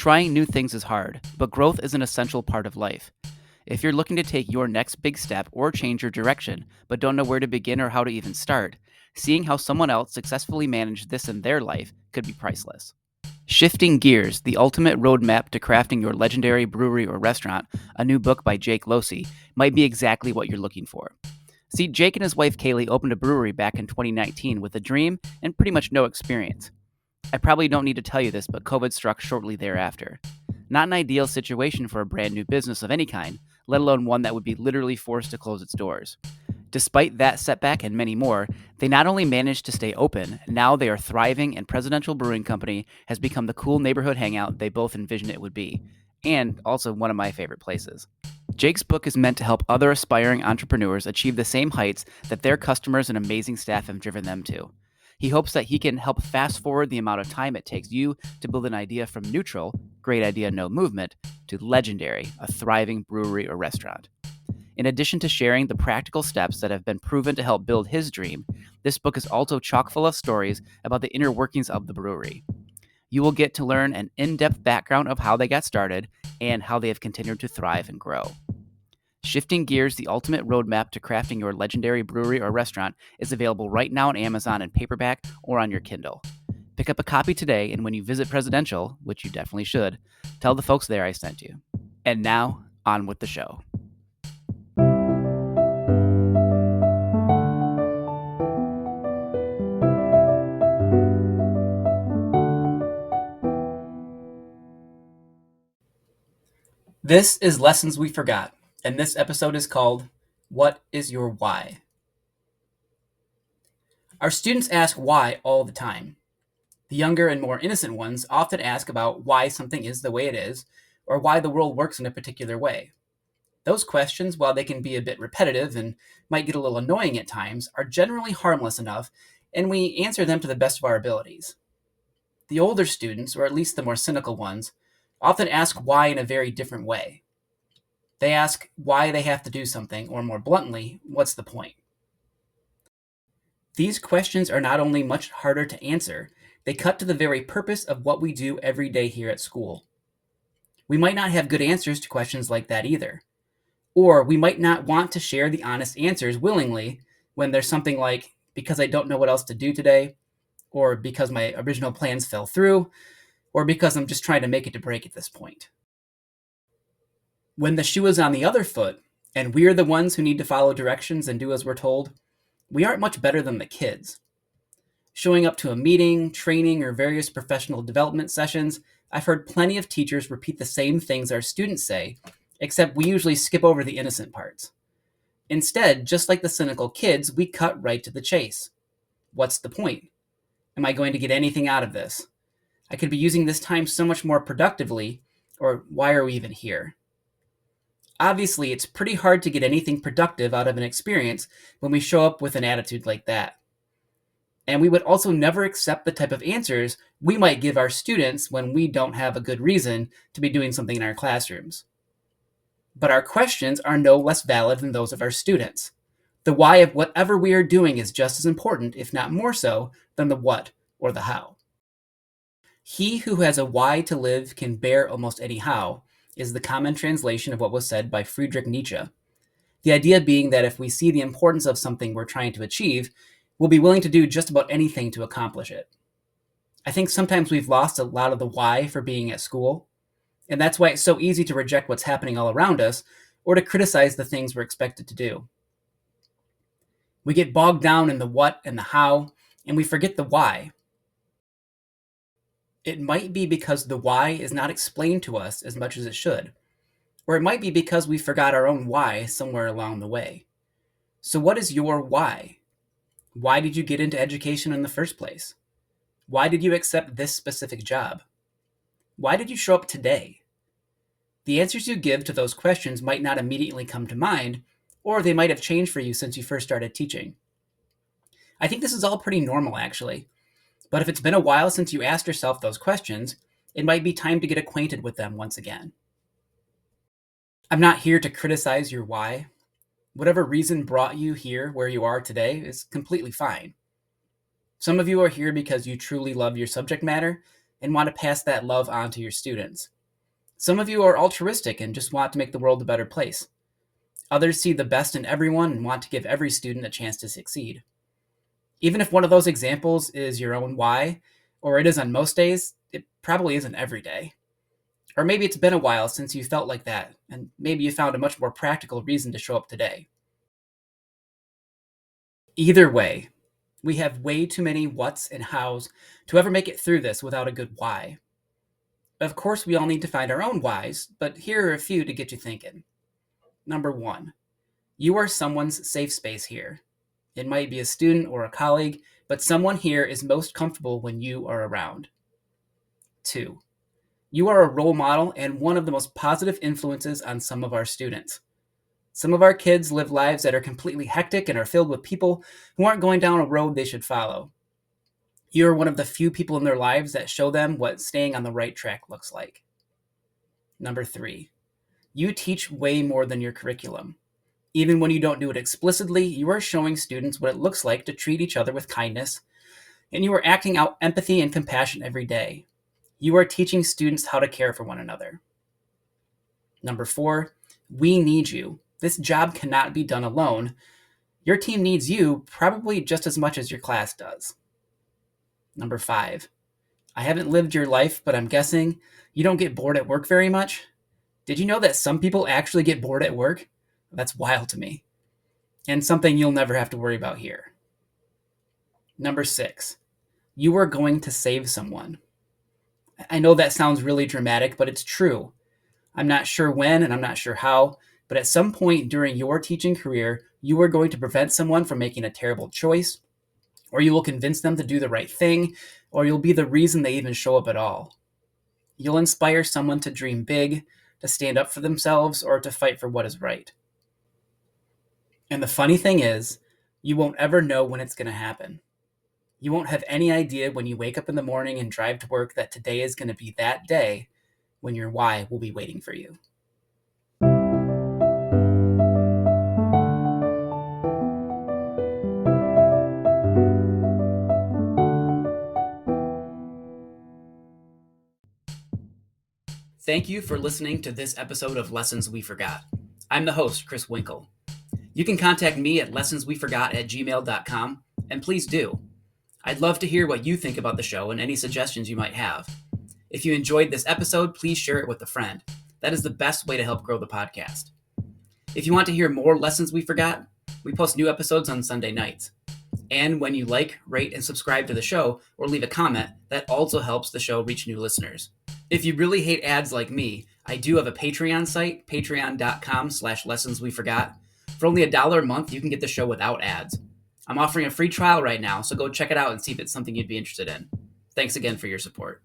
Trying new things is hard, but growth is an essential part of life. If you're looking to take your next big step or change your direction, but don't know where to begin or how to even start, seeing how someone else successfully managed this in their life could be priceless. Shifting Gears, The Ultimate Roadmap to Crafting Your Legendary Brewery or Restaurant, a new book by Jake Losey, might be exactly what you're looking for. See, Jake and his wife Kaylee opened a brewery back in 2019 with a dream and pretty much no experience. I probably don't need to tell you this, but COVID struck shortly thereafter. Not an ideal situation for a brand new business of any kind, let alone one that would be literally forced to close its doors. Despite that setback and many more, they not only managed to stay open, now they are thriving, and Presidential Brewing Company has become the cool neighborhood hangout they both envisioned it would be, and also one of my favorite places. Jake's book is meant to help other aspiring entrepreneurs achieve the same heights that their customers and amazing staff have driven them to. He hopes that he can help fast forward the amount of time it takes you to build an idea from neutral, great idea, no movement, to legendary, a thriving brewery or restaurant. In addition to sharing the practical steps that have been proven to help build his dream, this book is also chock full of stories about the inner workings of the brewery. You will get to learn an in-depth background of how they got started and how they have continued to thrive and grow. Shifting Gears, The Ultimate Roadmap to Crafting Your Legendary Brewery or Restaurant is available right now on Amazon in paperback or on your Kindle. Pick up a copy today, and when you visit Presidential, which you definitely should, tell the folks there I sent you. And now, on with the show. This is Lessons We Forgot, and this episode is called, What is Your Why? Our students ask why all the time. The younger and more innocent ones often ask about why something is the way it is, or why the world works in a particular way. Those questions, while they can be a bit repetitive and might get a little annoying at times, are generally harmless enough, and we answer them to the best of our abilities. The older students, or at least the more cynical ones, often ask why in a very different way. They ask why they have to do something, or more bluntly, what's the point? These questions are not only much harder to answer, they cut to the very purpose of what we do every day here at school. We might not have good answers to questions like that either. Or we might not want to share the honest answers willingly when there's something like, because I don't know what else to do today, or because my original plans fell through, or because I'm just trying to make it to break at this point. When the shoe is on the other foot, and we're the ones who need to follow directions and do as we're told, we aren't much better than the kids. Showing up to a meeting, training, or various professional development sessions, I've heard plenty of teachers repeat the same things our students say, except we usually skip over the innocent parts. Instead, just like the cynical kids, we cut right to the chase. What's the point? Am I going to get anything out of this? I could be using this time so much more productively, or why are we even here? Obviously, it's pretty hard to get anything productive out of an experience when we show up with an attitude like that. And we would also never accept the type of answers we might give our students when we don't have a good reason to be doing something in our classrooms. But our questions are no less valid than those of our students. The why of whatever we are doing is just as important, if not more so, than the what or the how. He who has a why to live can bear almost any how is the common translation of what was said by Friedrich Nietzsche. The idea being that if we see the importance of something we're trying to achieve, we'll be willing to do just about anything to accomplish it. I think sometimes we've lost a lot of the why for being at school, and that's why it's so easy to reject what's happening all around us or to criticize the things we're expected to do. We get bogged down in the what and the how, and we forget the why. It might be because the why is not explained to us as much as it should, or it might be because we forgot our own why somewhere along the way. So what is your why? Why did you get into education in the first place? Why did you accept this specific job? Why did you show up today? The answers you give to those questions might not immediately come to mind, or they might have changed for you since you first started teaching. I think this is all pretty normal, actually. But if it's been a while since you asked yourself those questions, it might be time to get acquainted with them once again. I'm not here to criticize your why. Whatever reason brought you here where you are today is completely fine. Some of you are here because you truly love your subject matter and want to pass that love on to your students. Some of you are altruistic and just want to make the world a better place. Others see the best in everyone and want to give every student a chance to succeed. Even if one of those examples is your own why, or it is on most days, it probably isn't every day. Or maybe it's been a while since you felt like that, and maybe you found a much more practical reason to show up today. Either way, we have way too many whats and hows to ever make it through this without a good why. Of course, we all need to find our own whys, but here are a few to get you thinking. Number one, you are someone's safe space here. It might be a student or a colleague, but someone here is most comfortable when you are around. Two, you are a role model and one of the most positive influences on some of our students. Some of our kids live lives that are completely hectic and are filled with people who aren't going down a road they should follow. You are one of the few people in their lives that show them what staying on the right track looks like. Number three, you teach way more than your curriculum. Even when you don't do it explicitly, you are showing students what it looks like to treat each other with kindness, and you are acting out empathy and compassion every day. You are teaching students how to care for one another. Number four, we need you. This job cannot be done alone. Your team needs you probably just as much as your class does. Number five, I haven't lived your life, but I'm guessing you don't get bored at work very much. Did you know that some people actually get bored at work? That's wild to me. And something you'll never have to worry about here. Number six, you are going to save someone. I know that sounds really dramatic, but it's true. I'm not sure when and I'm not sure how, but at some point during your teaching career, you are going to prevent someone from making a terrible choice, or you will convince them to do the right thing, or you'll be the reason they even show up at all. You'll inspire someone to dream big, to stand up for themselves, or to fight for what is right. And the funny thing is, you won't ever know when it's going to happen. You won't have any idea when you wake up in the morning and drive to work that today is going to be that day when your why will be waiting for you. Thank you for listening to this episode of Lessons We Forgot. I'm the host, Chris Winkle. You can contact me at lessonsweforgot@gmail.com, and please do. I'd love to hear what you think about the show and any suggestions you might have. If you enjoyed this episode, please share it with a friend. That is the best way to help grow the podcast. If you want to hear more Lessons We Forgot, we post new episodes on Sunday nights. And when you like, rate, and subscribe to the show or leave a comment, that also helps the show reach new listeners. If you really hate ads like me, I do have a Patreon site, patreon.com/lessonsweforgot. For only $1 a month, you can get the show without ads. I'm offering a free trial right now, so go check it out and see if it's something you'd be interested in. Thanks again for your support.